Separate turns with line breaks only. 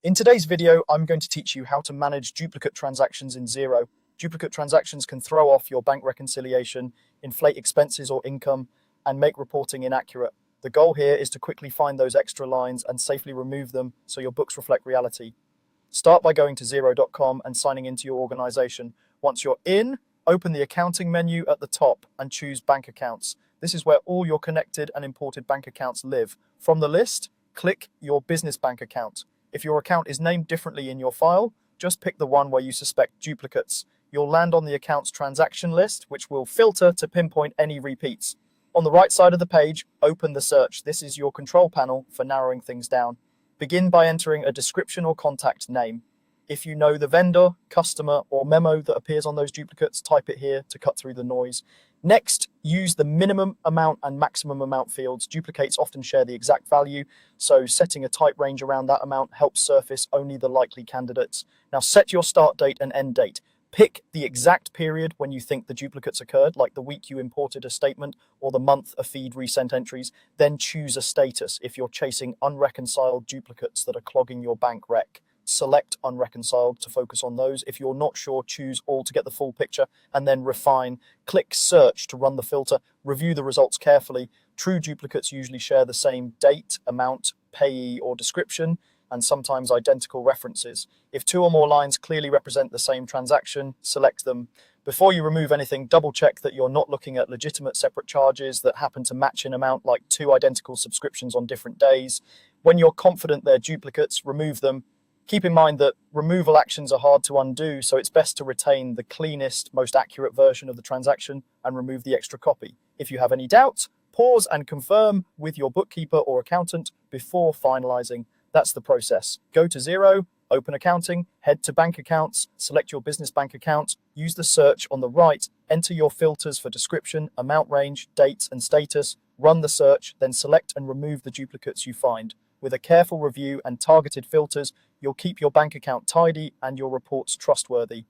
In today's video, I'm going to teach you how to manage duplicate transactions in Xero. Duplicate transactions can throw off your bank reconciliation, inflate expenses or income, and make reporting inaccurate. The goal here is to quickly find those extra lines and safely remove them so your books reflect reality. Start by going to Xero.com and signing into your organization. Once you're in, open the accounting menu at the top and choose bank accounts. This is where all your connected and imported bank accounts live. From the list, click your business bank account. If your account is named differently in your file, just pick the one where you suspect duplicates. You'll land on the account's transaction list, which will filter to pinpoint any repeats. On the right side of the page, open the search. This is your control panel for narrowing things down. Begin by entering a description or contact name. If you know the vendor, customer, or memo that appears on those duplicates, type it here to cut through the noise. Next, use the minimum amount and maximum amount fields. Duplicates often share the exact value, so setting a tight range around that amount helps surface only the likely candidates. Now set your start date and end date. Pick the exact period when you think the duplicates occurred, like the week you imported a statement or the month a feed resent entries. Then choose a status if you're chasing unreconciled duplicates that are clogging your bank rec. Select unreconciled to focus on those. If you're not sure, choose all to get the full picture and then refine. Click search to run the filter. Review the results carefully. True duplicates usually share the same date, amount, payee, or description, and sometimes identical references. If two or more lines clearly represent the same transaction, select them. Before you remove anything, double check that you're not looking at legitimate separate charges that happen to match in amount, like two identical subscriptions on different days. When you're confident they're duplicates, remove them. Keep in mind that removal actions are hard to undo, so it's best to retain the cleanest, most accurate version of the transaction and remove the extra copy. If you have any doubts, pause and confirm with your bookkeeper or accountant before finalizing. That's the process. Go to Xero, open accounting, head to bank accounts, select your business bank account, use the search on the right, enter your filters for description, amount range, dates, and status, run the search, then select and remove the duplicates you find. With a careful review and targeted filters, you'll keep your bank account tidy and your reports trustworthy.